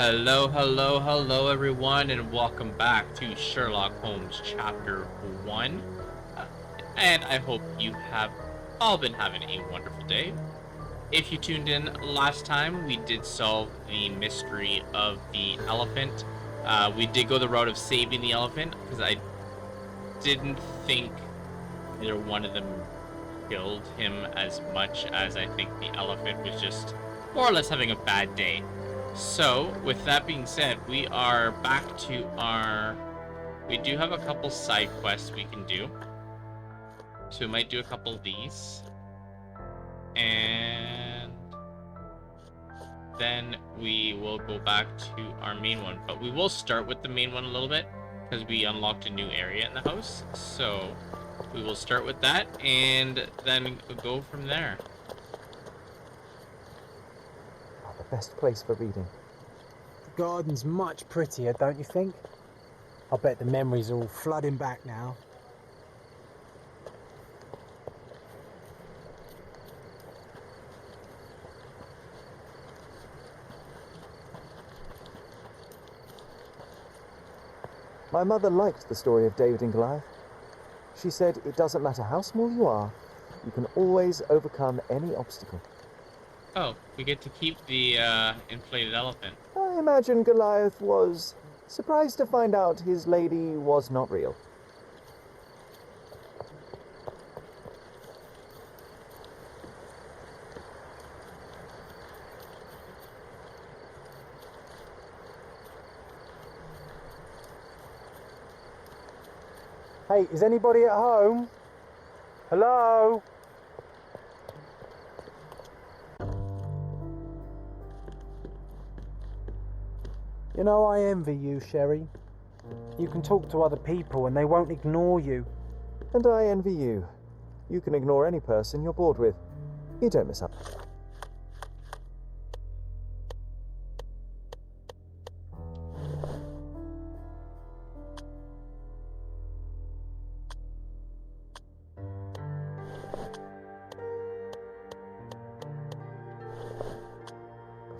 Hello, hello, hello, everyone, and welcome back to Sherlock Holmes Chapter 1. Uh, and I hope you have all been having a wonderful day. If you tuned in last time, we did solve the mystery of the elephant. We did go the route of saving the elephant because I didn't think either one of them killed him as much as I think the elephant was just more or less having a bad day. So, with that being said, we are back to our... We do have a couple side quests we can do. So we might do a couple of these. And then we will go back to our main one. But we will start with the main one a little bit, because we unlocked a new area in the house. So we will start with that, and then go from there. Oh, the best place for reading. The garden's much prettier, don't you think? I bet the memories are all flooding back now. My mother liked the story of David and Goliath. She said it doesn't matter how small you are, you can always overcome any obstacle. Oh, we get to keep the inflated elephant. I imagine Goliath was surprised to find out his lady was not real. Hey, is anybody at home? Hello? You know, I envy you, Sherry. You can talk to other people and they won't ignore you. And I envy you. You can ignore any person you're bored with. You don't miss out.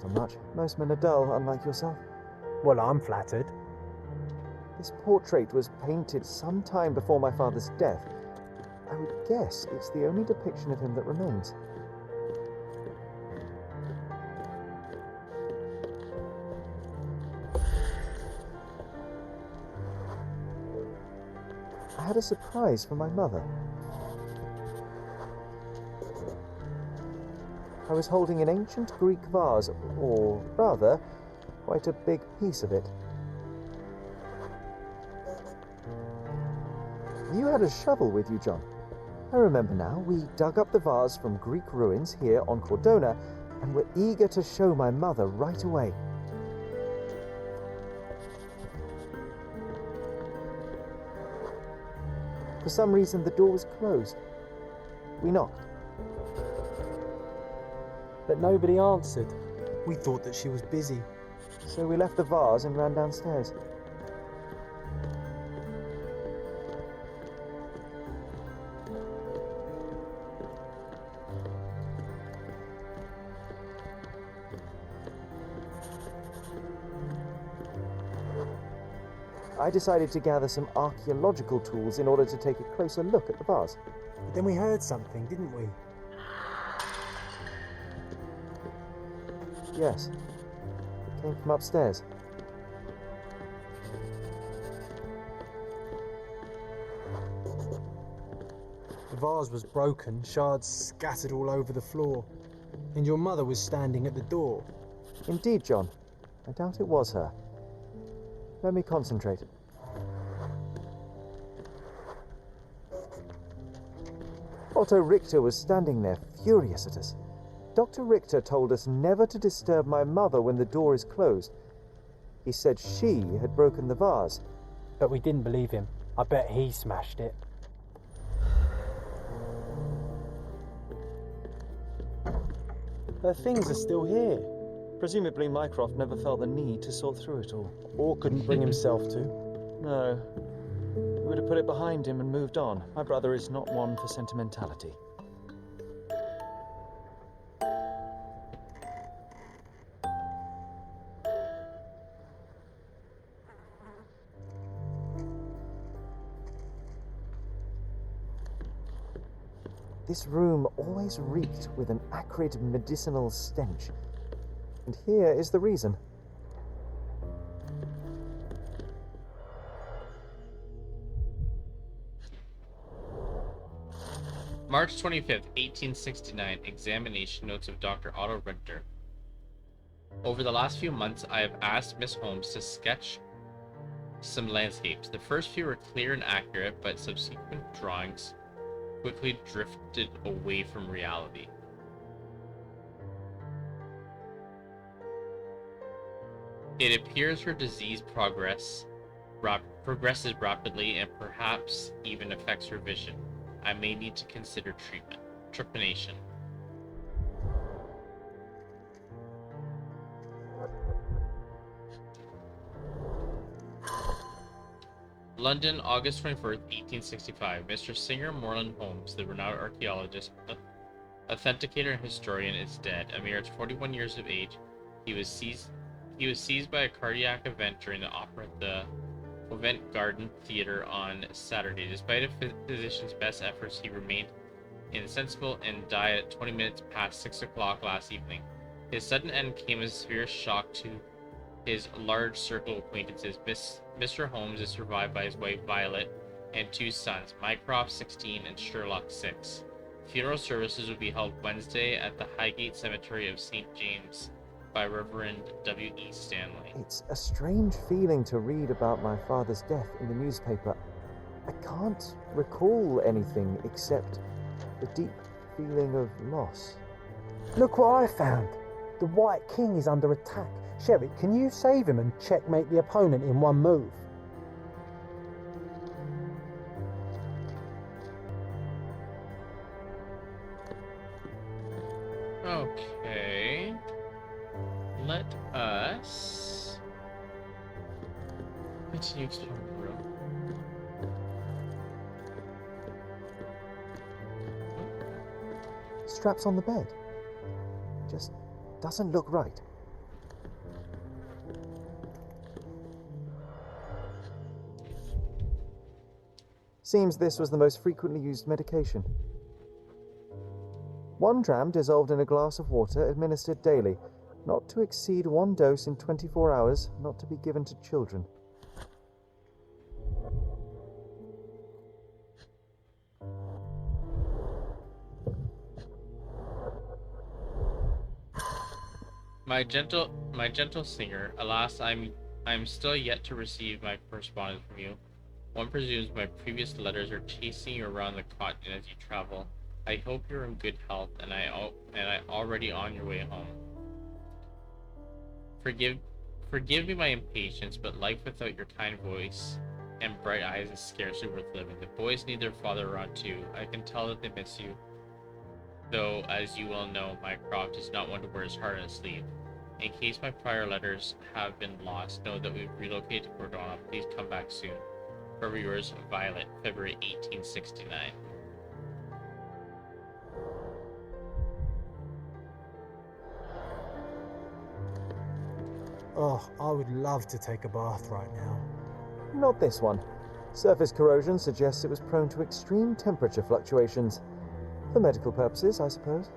Not much. Most men are dull, unlike yourself. Well, I'm flattered. This portrait was painted some time before my father's death. I would guess it's the only depiction of him that remains. I had a surprise for my mother. I was holding an ancient Greek vase, or rather, quite a big piece of it. You had a shovel with you, John. I remember now. We dug up the vase from Greek ruins here on Cordona and were eager to show my mother right away. For some reason, the door was closed. We knocked. But nobody answered. We thought that she was busy. So we left the vase and ran downstairs. I decided to gather some archaeological tools in order to take a closer look at the vase. But then we heard something, didn't we? Yes, it came from upstairs. The vase was broken, shards scattered all over the floor, and your mother was standing at the door. Indeed, John. I doubt it was her. Let me concentrate. Otto Richter was standing there, furious at us. Dr. Richter told us never to disturb my mother when the door is closed. He said she had broken the vase. But we didn't believe him. I bet he smashed it. Her things are still here. Presumably Mycroft never felt the need to sort through it all. Or couldn't bring himself to. No. He would have put it behind him and moved on. My brother is not one for sentimentality. This room always reeked with an acrid medicinal stench. And here is the reason. March 25th, 1869. Examination notes of Dr. Otto Richter. Over the last few months, I have asked Miss Holmes to sketch some landscapes. The first few were clear and accurate, but subsequent drawings quickly drifted away from reality. It appears her disease progresses rapidly and perhaps even affects her vision. I may need to consider treatment. Trepanation. London, August 21st, 1865. Mr. Singer Moreland Holmes, the renowned archaeologist, authenticator, and historian, is dead. A mere 41 years of age, he was seized by a cardiac event during the opera at the Covent Garden Theatre on Saturday. Despite a physician's best efforts, he remained insensible and died at 20 minutes past 6 o'clock last evening. His sudden end came as a severe shock to his large circle of acquaintances. Mr. Holmes is survived by his wife Violet and two sons, Mycroft 16 and Sherlock 6. Funeral services will be held Wednesday at the Highgate Cemetery of St. James by Reverend W.E. Stanley. It's a strange feeling to read about my father's death in the newspaper. I can't recall anything except the deep feeling of loss. Look what I found. The White King is under attack. Sherry, can you save him and checkmate the opponent in one move? Okay. Let us continue exploring the room. Straps on the bed. Just doesn't look right. Seems this was the most frequently used medication. 1 dram dissolved in a glass of water, administered daily, not to exceed 1 dose in 24 hours, not to be given to children. My gentle singer, alas, I am still yet to receive my correspondence from you. One presumes my previous letters are chasing you around the continent as you travel. I hope you're in good health, and I already on your way home. Forgive me my impatience, but life without your kind voice and bright eyes is scarcely worth living. The boys need their father around too. I can tell that they miss you, though, as you well know, Mycroft is not one to wear his heart on his sleeve. In case my prior letters have been lost, know that we've relocated to Cordona. Please come back soon. Forever yours, Violet, February 1869. Oh, I would love to take a bath right now. Not this one. Surface corrosion suggests it was prone to extreme temperature fluctuations. For medical purposes, I suppose.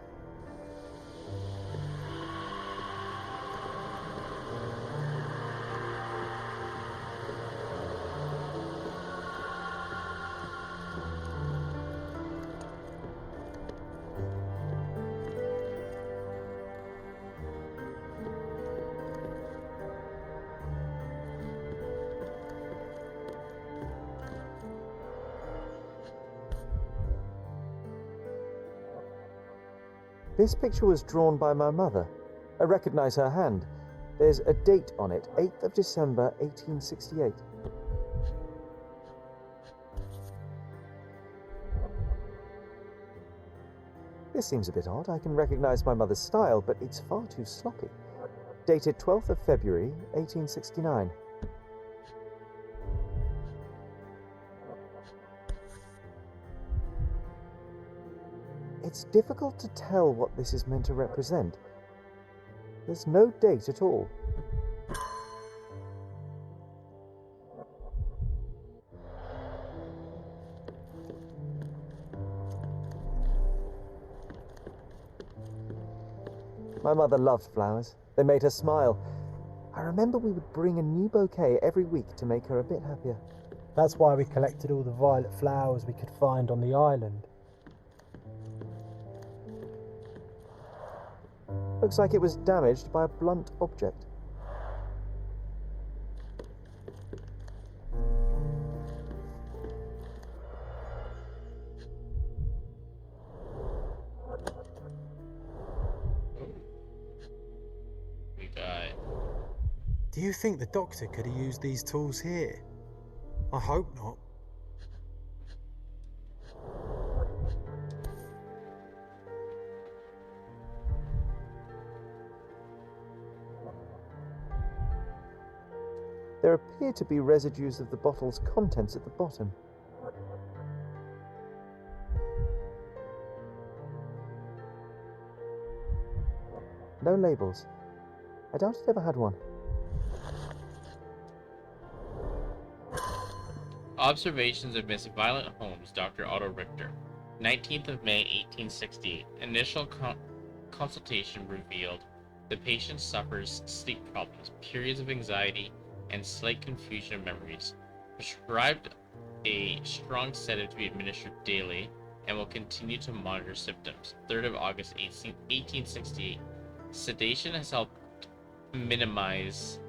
This picture was drawn by my mother. I recognize her hand. There's a date on it, 8th of December, 1868. This seems a bit odd. I can recognize my mother's style, but it's far too sloppy. Dated 12th of February, 1869. It's difficult to tell what this is meant to represent. There's no date at all. My mother loved flowers. They made her smile. I remember we would bring a new bouquet every week to make her a bit happier. That's why we collected all the violet flowers we could find on the island. Looks like it was damaged by a blunt object. We got. Do you think the doctor could have used these tools here? I hope not. There appear to be residues of the bottle's contents at the bottom. No labels. I doubt it ever had one. Observations of Miss Violet Holmes, Dr. Otto Richter. 19th of May, 1868. Initial consultation revealed the patient suffers sleep problems, periods of anxiety, and slight confusion of memories. Prescribed a strong sedative to be administered daily and will continue to monitor symptoms. 3rd of August, 1868. Sedation has helped minimize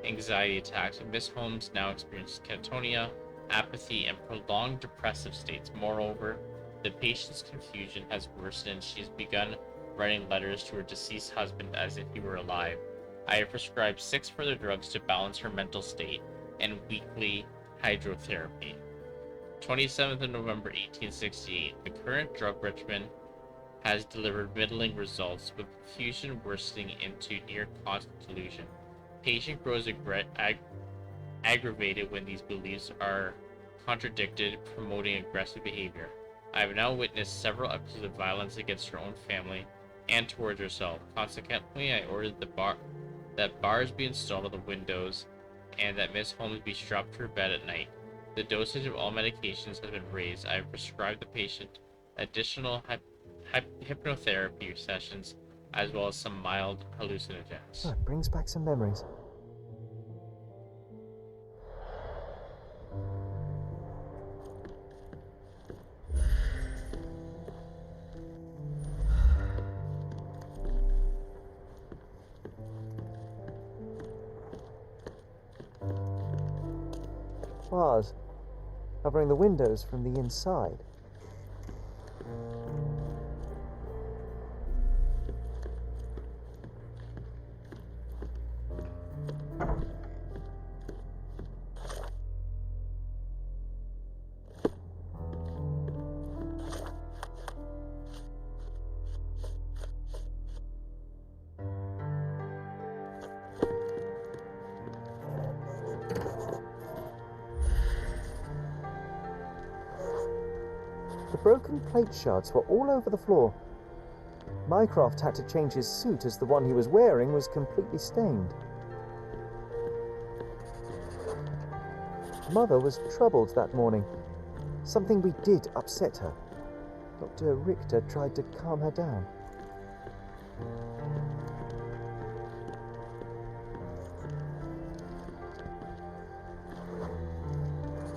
anxiety attacks. Miss Holmes now experiences catatonia, apathy, and prolonged depressive states. Moreover, the patient's confusion has worsened and she has begun writing letters to her deceased husband as if he were alive. I have prescribed 6 further drugs to balance her mental state and weekly hydrotherapy. 27th of November 1868. The current drug regimen has delivered middling results, with confusion worsening into near constant delusion. Patient grows aggravated when these beliefs are contradicted, promoting aggressive behavior. I have now witnessed several episodes of violence against her own family and towards herself. Consequently, I ordered that bars be installed on the windows and that Miss Holmes be strapped to her bed at night. The dosage of all medications has been raised. I have prescribed the patient additional hypnotherapy sessions as well as some mild hallucinogens. Oh, it brings back some memories. Bars covering the windows from the inside. The broken plate shards were all over the floor. Mycroft had to change his suit as the one he was wearing was completely stained. Mother was troubled that morning. Something we did upset her. Dr. Richter tried to calm her down.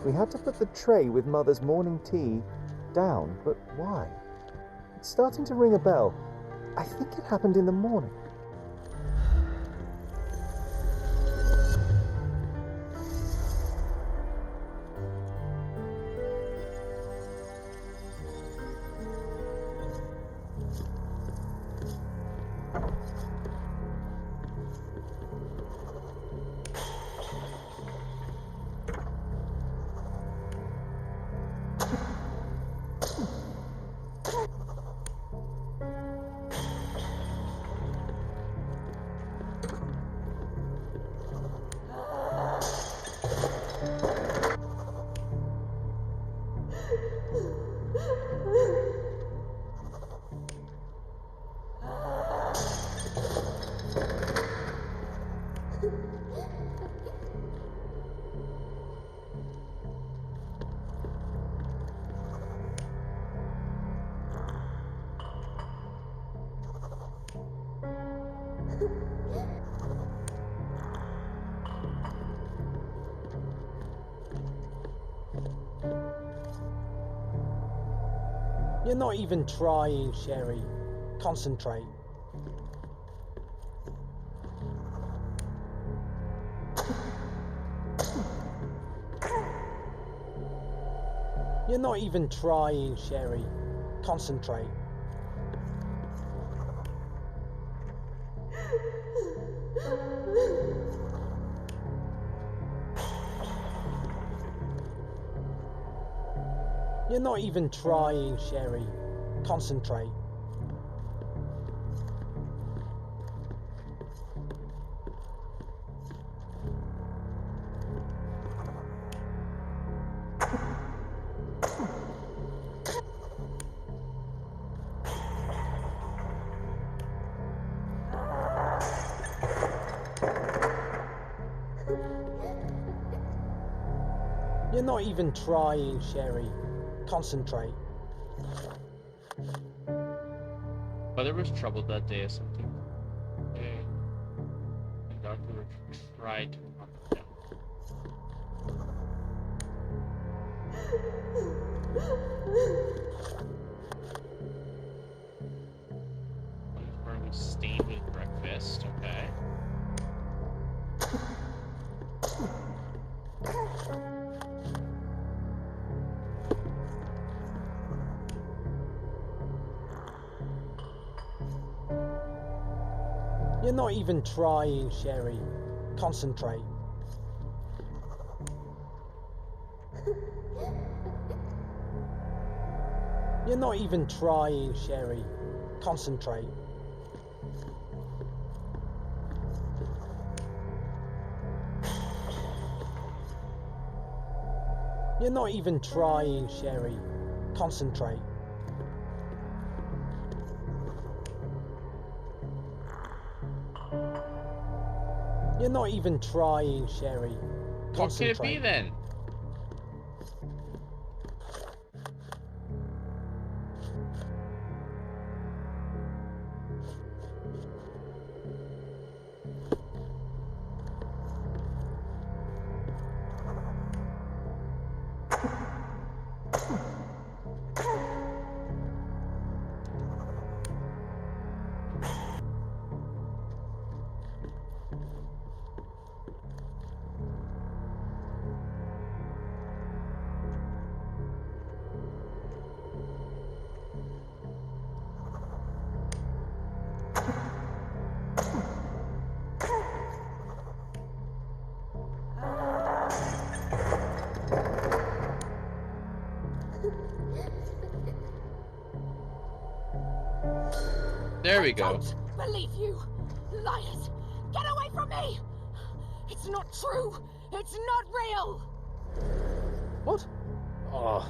We had to put the tray with Mother's morning tea down, but why? It's starting to ring a bell. I think it happened in the morning. You're not even trying, Sherry. Concentrate. You're not even trying, Sherry. Concentrate. You're not even trying, Sherry. Concentrate. You're not even trying, Sherry. Concentrate. Mother was troubled that day or something. And Doctor tried to calm him down. Where we stained with breakfast, okay. You're not even trying, Sherry. Concentrate. You're not even trying, Sherry. Concentrate. You're not even trying, Sherry. Concentrate. You're not even trying, Sherry. Concentrate. What could it be then? There we go. I don't believe you. Liars! Get away from me! It's not true! It's not real! What? Oh.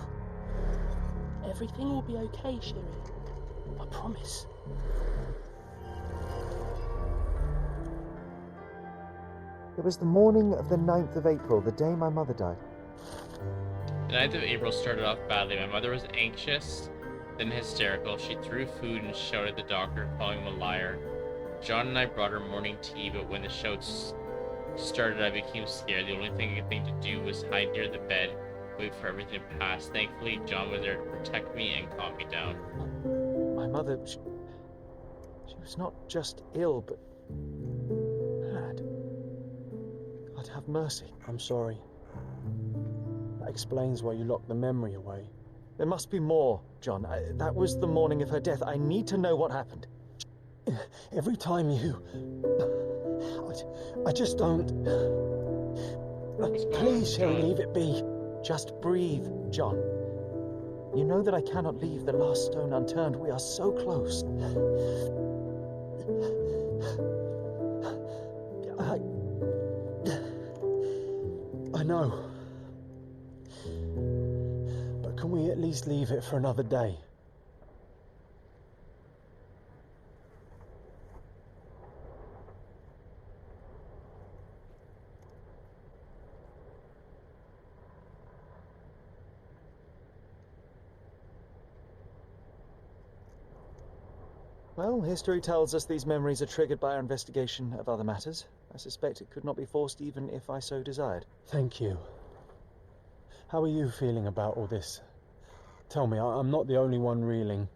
Everything will be okay, Sherry. I promise. It was the morning of the 9th of April, the day my mother died. The 9th of April started off badly. My mother was anxious, then hysterical. She threw food and shouted at the doctor, calling him a liar. John and I brought her morning tea, but when the shouts started, I became scared. The only thing I could think to do was hide near the bed, wait for everything to pass. Thankfully, John was there to protect me and calm me down. My mother, she was not just ill, but mad. God have mercy. I'm sorry. That explains why you locked the memory away. There must be more, John. That was the morning of her death. I need to know what happened. Every time you... I just don't... Please, Sherry, leave it be. Just breathe, John. You know that I cannot leave the last stone unturned. We are so close. I know. But can we at least leave it for another day? Well, history tells us these memories are triggered by our investigation of other matters. I suspect it could not be forced even if I so desired. Thank you. How are you feeling about all this? Tell me, I'm not the only one reeling.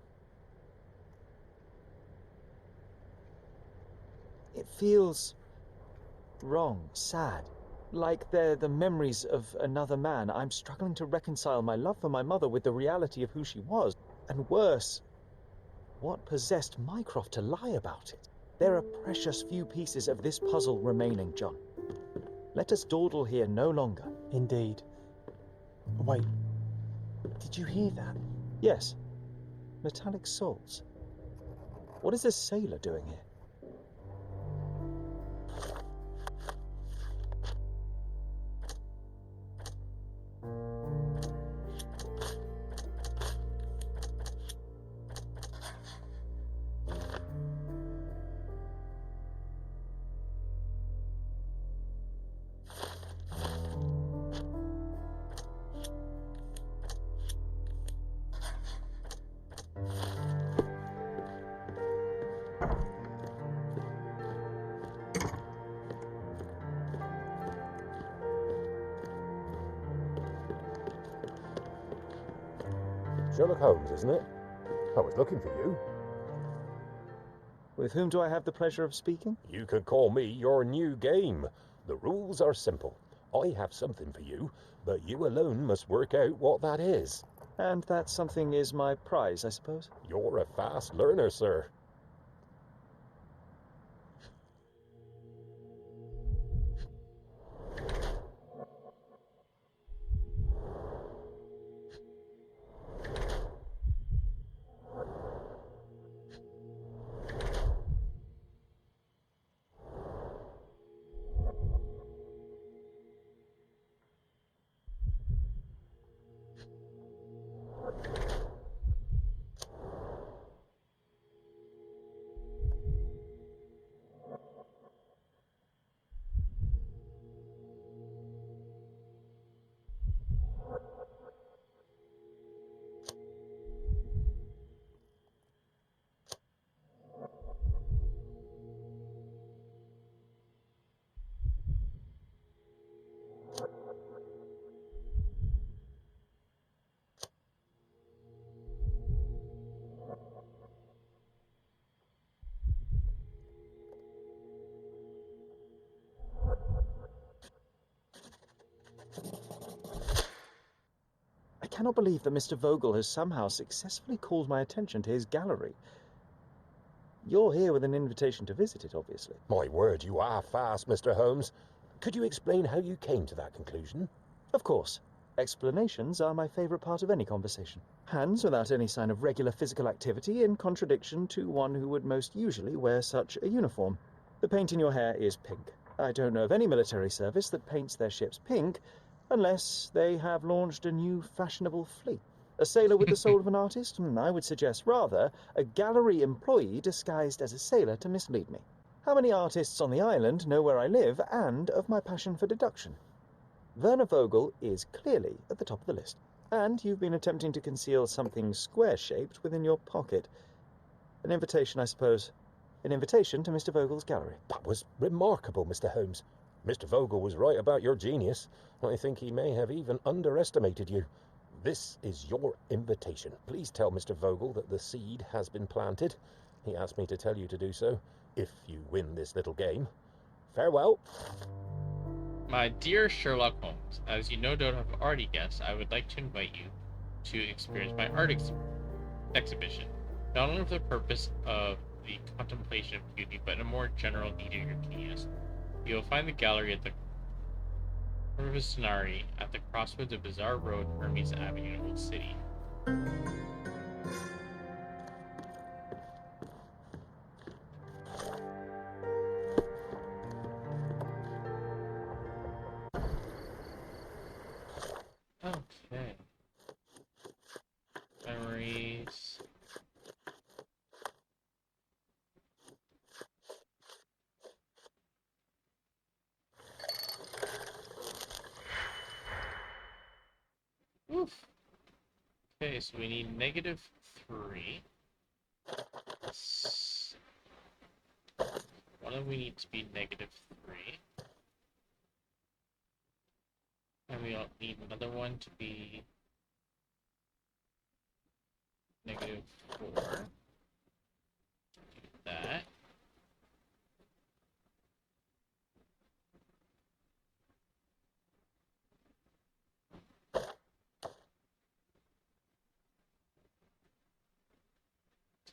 It feels wrong, sad. Like they're the memories of another man. I'm struggling to reconcile my love for my mother with the reality of who she was. And worse, what possessed Mycroft to lie about it? There are precious few pieces of this puzzle remaining, John. Let us dawdle here no longer. Indeed. Wait, did you hear that? Yes. Metallic soles. What is this sailor doing here? Sherlock Holmes, isn't it? I was looking for you. With whom do I have the pleasure of speaking? You could call me your new game. The rules are simple. I have something for you, but you alone must work out what that is. And that something is my prize, I suppose? You're a fast learner, sir. I cannot believe that Mr. Vogel has somehow successfully called my attention to his gallery. You're here with an invitation to visit it, obviously. My word, you are fast, Mr. Holmes. Could you explain how you came to that conclusion? Of course. Explanations are my favorite part of any conversation. Hands without any sign of regular physical activity, in contradiction to one who would most usually wear such a uniform. The paint in your hair is pink. I don't know of any military service that paints their ships pink, unless they have launched a new fashionable fleet. A sailor with the soul of an artist? I would suggest rather a gallery employee disguised as a sailor to mislead me. How many artists on the island know where I live and of my passion for deduction? Werner Vogel is clearly at the top of the list. And you've been attempting to conceal something square-shaped within your pocket. An invitation, I suppose. An invitation to Mr. Vogel's gallery. That was remarkable, Mr. Holmes. Mr. Vogel was right about your genius. I think he may have even underestimated you. This is your invitation. Please tell Mr. Vogel that the seed has been planted. He asked me to tell you to do so, if you win this little game. Farewell. My dear Sherlock Holmes, as you no doubt have already guessed, I would like to invite you to experience my art exhibition, not only for the purpose of the contemplation of beauty, but in a more general need of your genius. You will find the gallery at the Scenari at the crossroads of Bazaar Road, Hermes Avenue, Old City. Okay. Memories. Oof. Okay, so we need -3. One of them we need to be -3. And we need another one to be -4. Do that.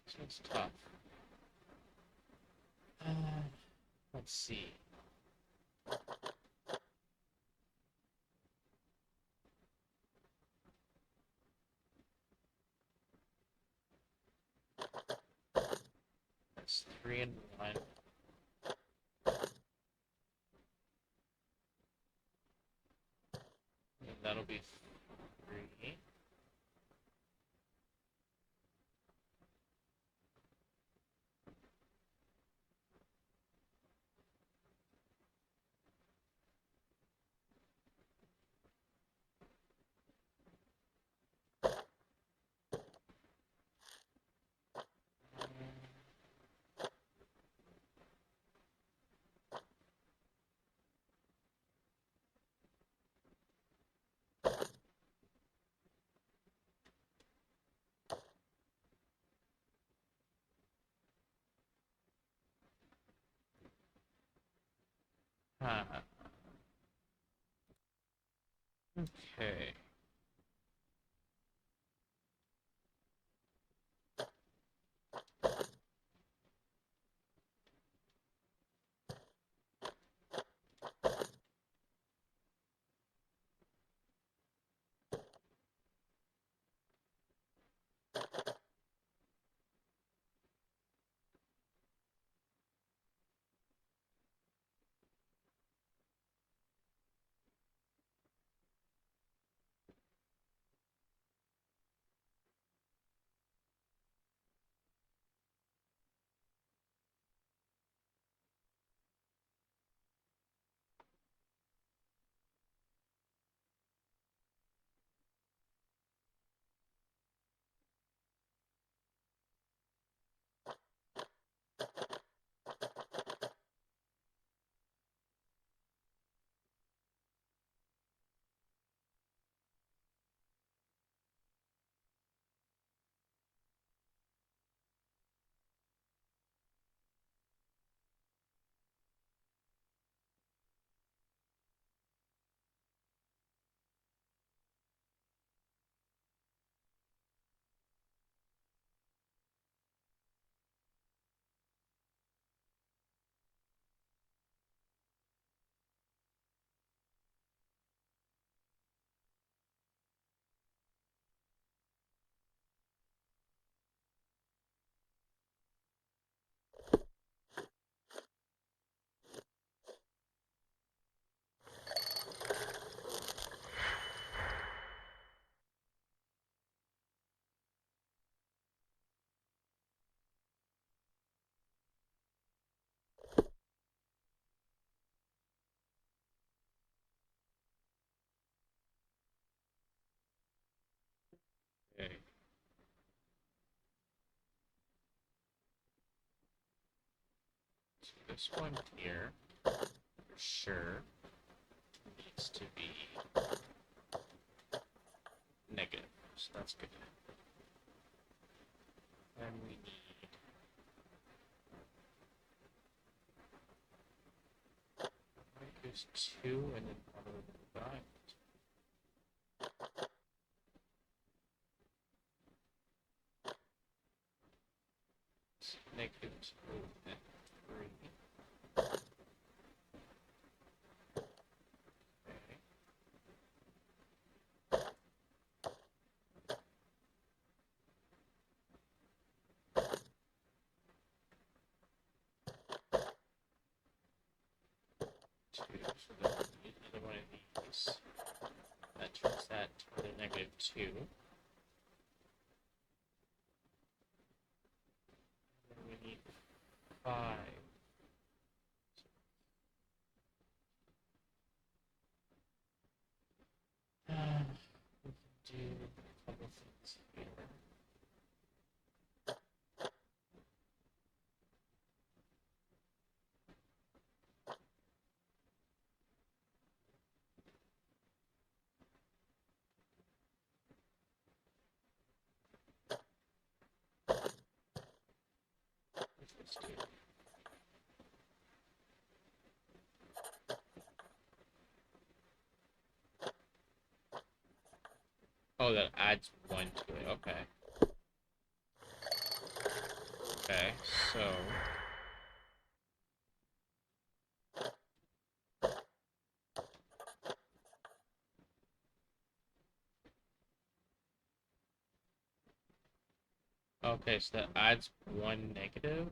This one's tough. Let's see. That's 3 and 1. And that'll be 3. Huh. Okay. Okay. So this one here, for sure, needs to be negative. So that's good. Then we need -2 and then -5. -2 and 3. Okay. 2. So then we need another one of these. That turns that to the -2. Then we need 5. We can do a couple things here. Let's do. Oh, that adds 1 to it. Okay. Okay, so. Okay, so that adds 1 negative.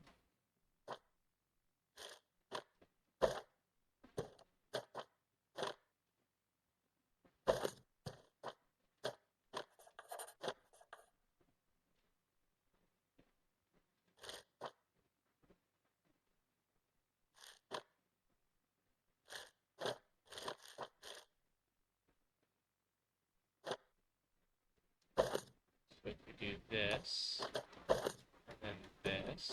So if we do this, and then this,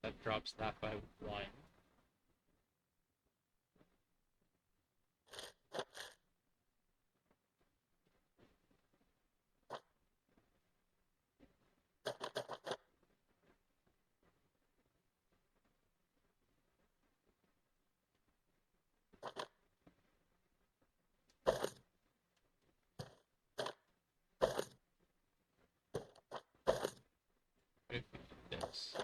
that drops that by 1. What if we do this?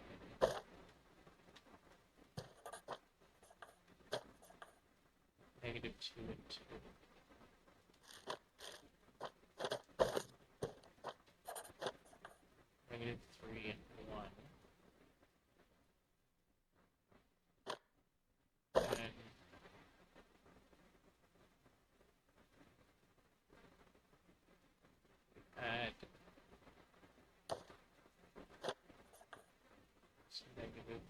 Negative 2 and 2. Negative 3 and 1. And add some negative.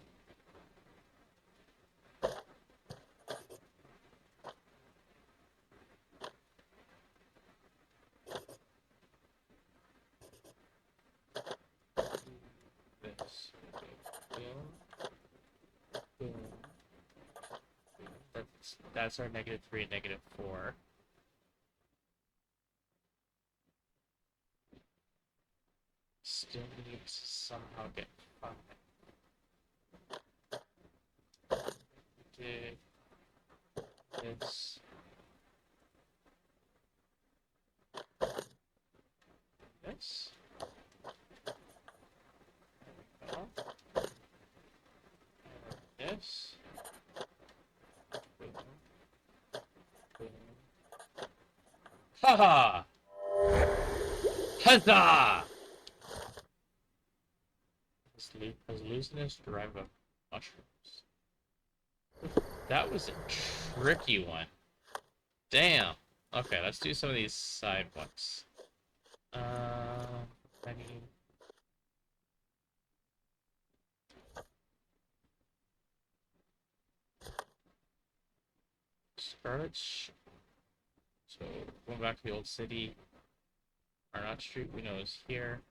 This. Boom. Boom. That's our negative 3 and negative 4. Still need to somehow get 5. We did this. This. There we go. And this. Boom. Boom. Haha! Huzzah! Hallucinous derived of mushrooms. That was a tricky one. Damn. Okay, let's do some of these side ones. I mean, Scarlet. So going back to the old city. Arnott Street we know is here.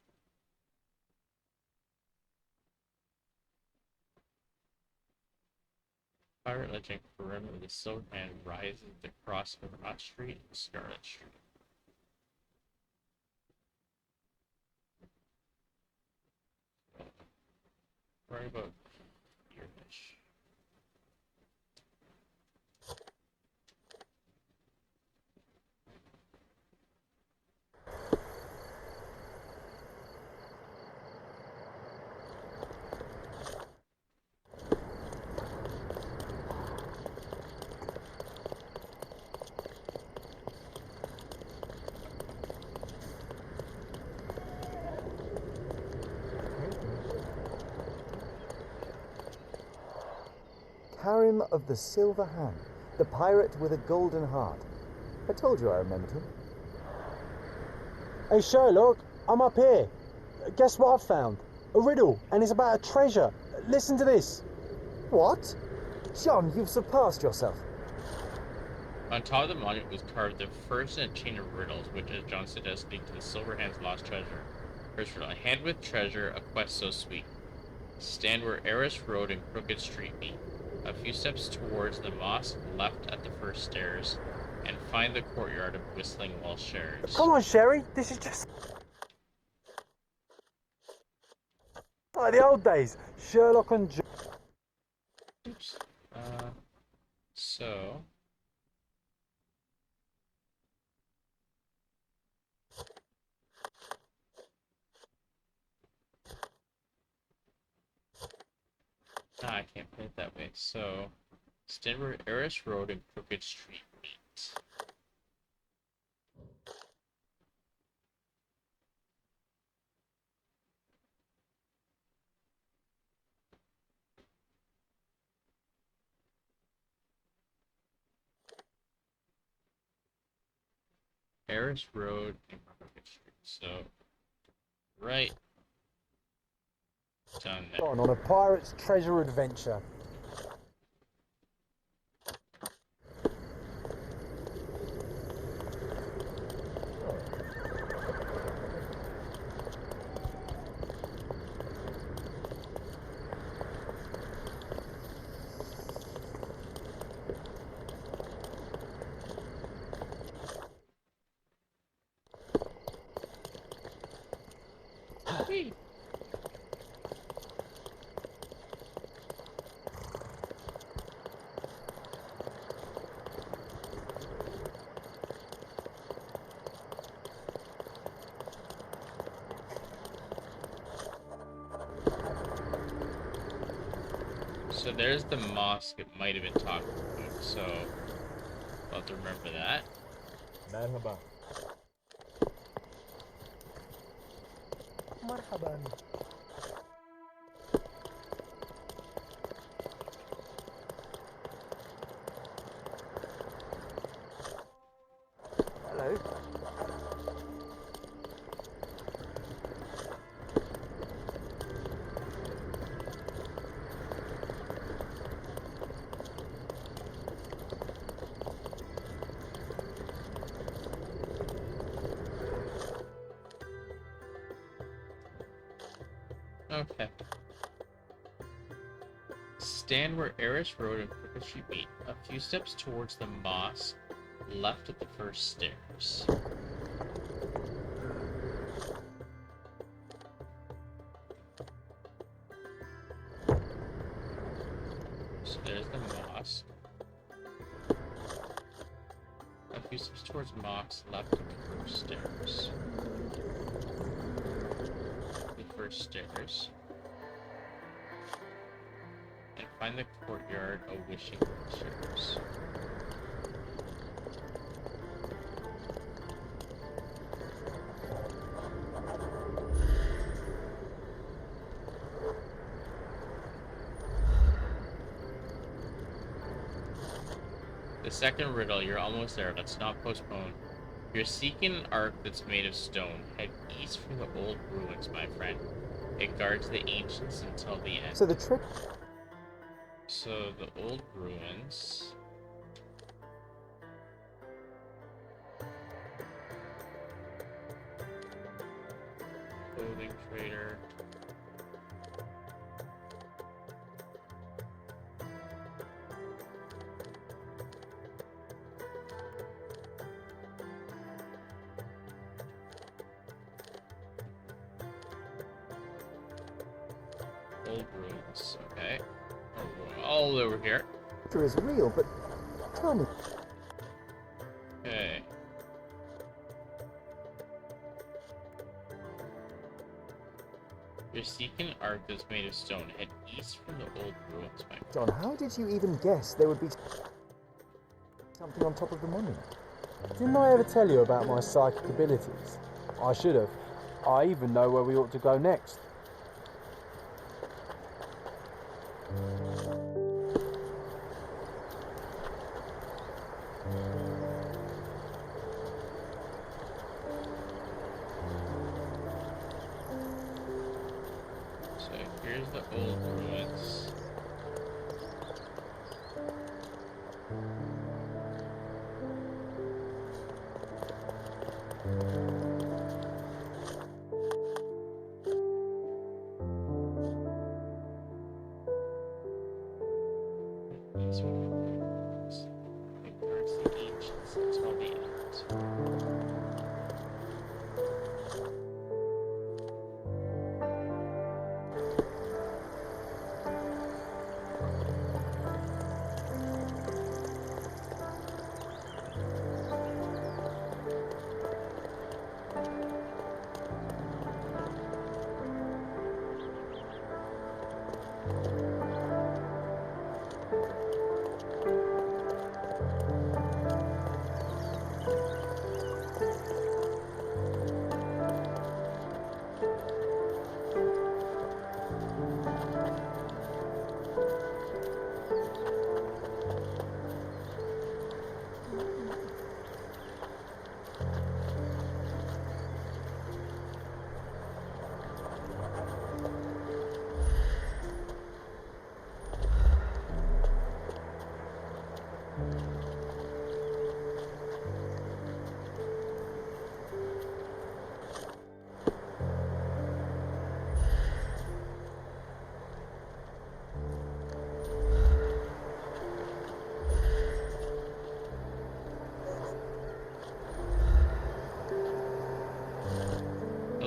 Pirate legend perimeter of the Silver Hand rises across Arnott Street and Scarlet Street. Worry about your fish. Karim of the Silver Hand, the pirate with a golden heart. I told you I remembered him. Hey Sherlock, I'm up here. Guess what I've found? A riddle, and it's about a treasure. Listen to this. What? John, you've surpassed yourself. On top of the monument was carved the first in a chain of riddles, which, as John suggests, speak to the Silver Hand's lost treasure. First riddle: a hand with treasure, a quest so sweet. Stand where Eris Road and Crooked Street meet. A few steps towards the mosque, left at the first stairs, and find the courtyard of Whistling Welsh Shares. Come on, Sherry. This is just... Like the old days, Sherlock and Oops. So I can't put it that way. So Stanford Eris Road and Crooked Street meet. Eris Road and Crooked Street. So right down there. on a pirate's treasure adventure. Whee! So there's the mosque it might have been talking about, so I'll have to remember that. مرحبا. مرحبا. Hello. Okay. Stand where Eris Road and Crooked Street meet, a few steps towards the mosque, left at the first stairs. So there's the mosque. A few steps towards mosque, left at the first stairs. The first stairs. And find the courtyard of Wishing Chairs. The second riddle, you're almost there. Let's not postpone. You're seeking an ark that's made of stone. Head east from the old ruins, my friend. It guards the ancients until the end. So the trick. So the old ruins. Clothing trader. Old ruins, okay. All over here. Is real, but tell me. Okay. You're seeking an ark that's made of stone. Head east from the old ruins, my friend. John, how did you even guess there would be something on top of the monument? Didn't I ever tell you about my psychic abilities? I should have. I even know where we ought to go next. So here's the old ruins. These ruins. It guards the ancients until the end.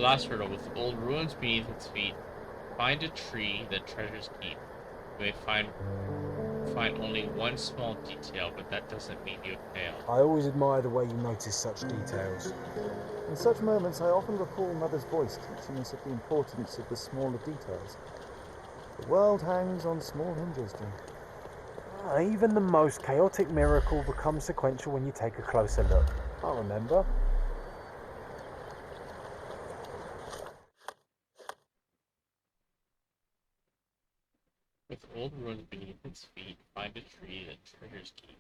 last hurdle, with old ruins beneath its feet, find a tree that treasures keep. You may find only one small detail, but that doesn't mean you failed. I always admire the way you notice such details. In such moments, I often recall Mother's voice teaching us of the importance of the smaller details. The world hangs on small hinges, Jim. Even the most chaotic miracle becomes sequential when you take a closer look. I remember. With old ruins beneath its feet, find a tree that treasures keep.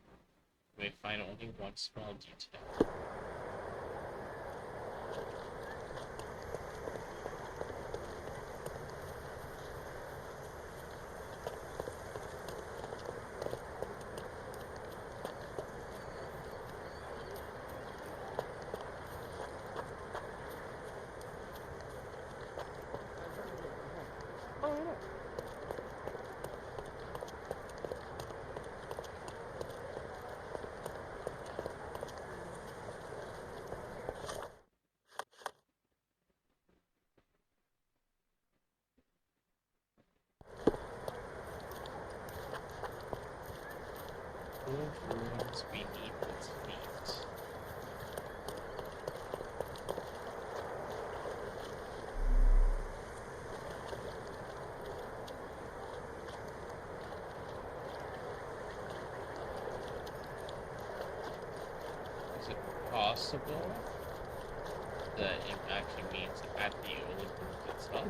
You may find only one small detail. Old ruins beneath its feet. Is it possible that it actually means at the old ruins itself?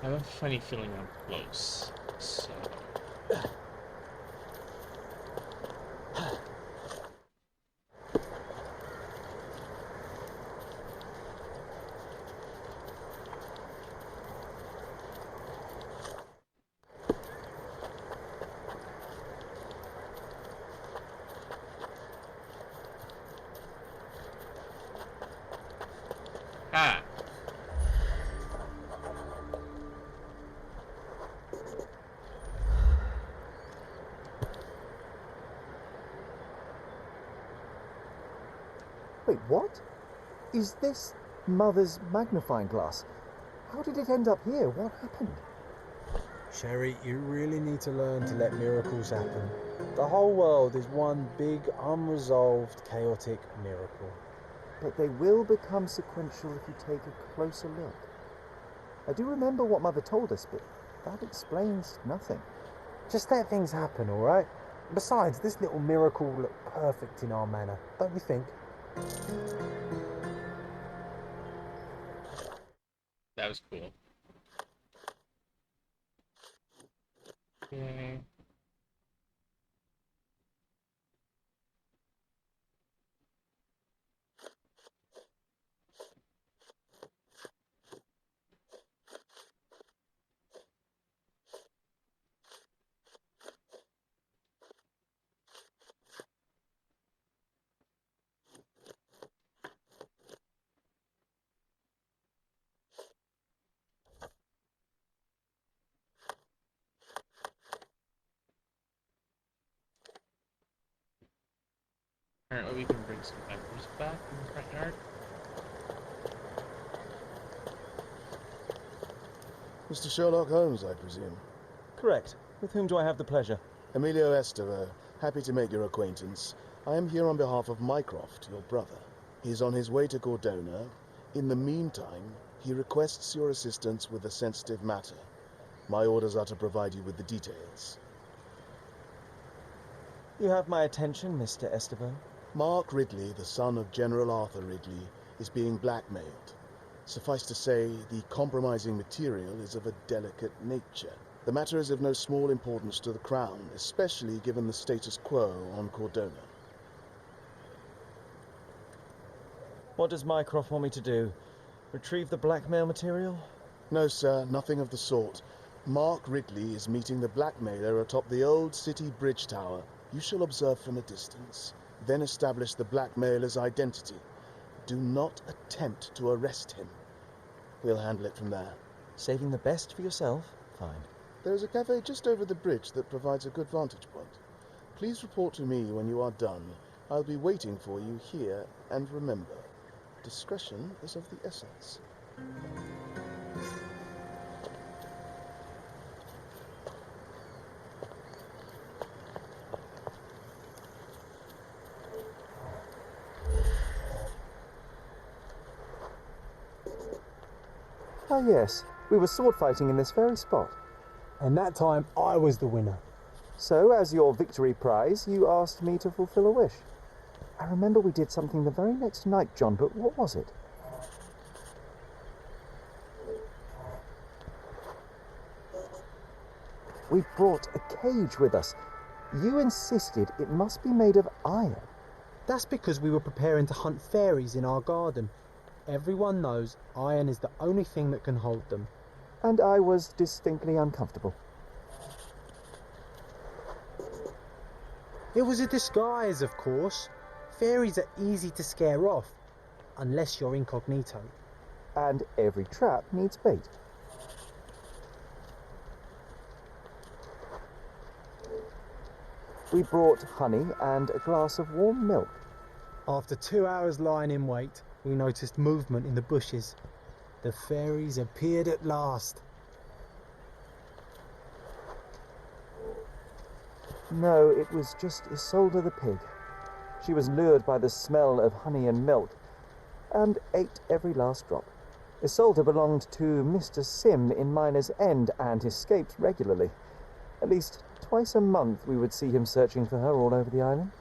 I have a funny feeling I'm close, so... Ah! Wait, what? Is this Mother's magnifying glass? How did it end up here? What happened? Sherry, you really need to learn to let miracles happen. The whole world is one big, unresolved, chaotic miracle. But they will become sequential if you take a closer look. I do remember what Mother told us, but that explains nothing. Just let things happen, all right? Besides, this little miracle will look perfect in our manner, don't you think? That was cool. Okay. Apparently we can bring some members back in the front yard. Mr. Sherlock Holmes, I presume. Correct. With whom do I have the pleasure? Emilio Esteva, happy to make your acquaintance. I am here on behalf of Mycroft, your brother. He's on his way to Cordona. In the meantime, he requests your assistance with a sensitive matter. My orders are to provide you with the details. You have my attention, Mr. Esteva. Mark Ridley, the son of General Arthur Ridley, is being blackmailed. Suffice to say, the compromising material is of a delicate nature. The matter is of no small importance to the Crown, especially given the status quo on Cordona. What does Mycroft want me to do? Retrieve the blackmail material? No, sir, nothing of the sort. Mark Ridley is meeting the blackmailer atop the old city bridge tower. You shall observe from a distance, then establish the blackmailer's identity. Do not attempt to arrest him. We'll handle it from there. Saving the best for yourself? Fine. There is a cafe just over the bridge that provides a good vantage point. Please report to me when you are done. I'll be waiting for you here, and remember, discretion is of the essence. Ah, yes. We were sword fighting in this very spot. And that time I was the winner. So, as your victory prize, you asked me to fulfill a wish. I remember we did something the very next night, John, but what was it? We brought a cage with us. You insisted it must be made of iron. That's because we were preparing to hunt fairies in our garden. Everyone knows iron is the only thing that can hold them. And I was distinctly uncomfortable. It was a disguise, of course. Fairies are easy to scare off, unless you're incognito. And every trap needs bait. We brought honey and a glass of warm milk. After 2 hours lying in wait, we noticed movement in the bushes. The fairies appeared at last. No, it was just Isolde the pig. She was lured by the smell of honey and milk, and ate every last drop. Isolde belonged to Mr. Sim in Miner's End and escaped regularly. At least twice a month we would see him searching for her all over the island.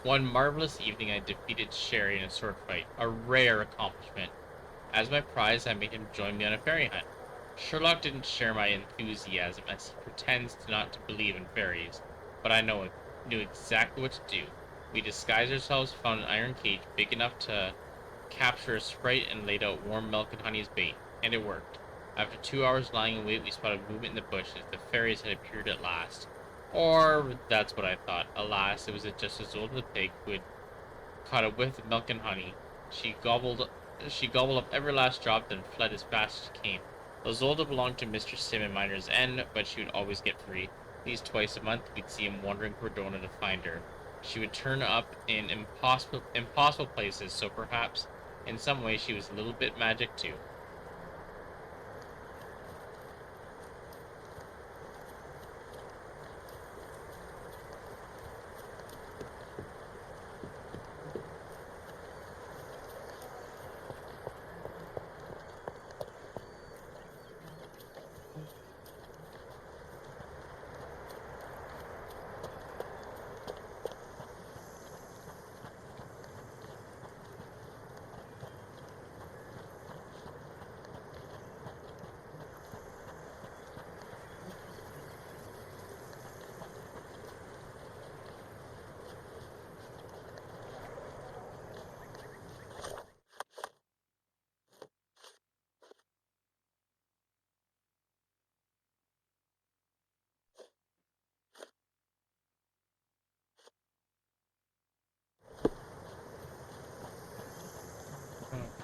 One marvelous evening I defeated Sherry in a sword fight, a rare accomplishment. As my prize, I made him join me on a fairy hunt. Sherlock didn't share my enthusiasm, as he pretends not to believe in fairies, but I knew exactly what to do. We disguised ourselves, found an iron cage big enough to capture a sprite, and laid out warm milk and honey as bait, and it worked. After 2 hours lying in wait, we spotted movement in the bushes. The fairies had appeared at last. Or that's what I thought. Alas, it was just Isolde the pig who had caught a whiff of milk and honey. She gobbled up every last drop, then fled as fast as she came. Isolde belonged to Mr. Sim in Miner's End, but she would always get free. At least twice a month, we'd see him wandering Cordona to find her. She would turn up in impossible places, so perhaps in some way she was a little bit magic too.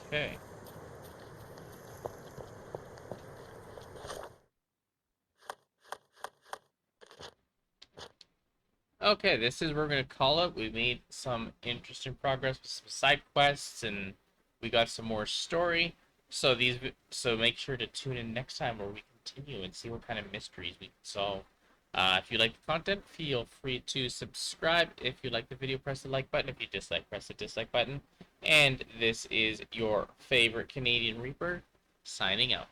Okay. Okay, this is where we're going to call it. We made some interesting progress with some side quests, and we got some more story. So make sure to tune in next time where we continue and see what kind of mysteries we can solve. If you like the content, feel free to subscribe. If you like the video, press the like button. If you dislike, press the dislike button. And this is your favorite Canadian Reaper, signing out.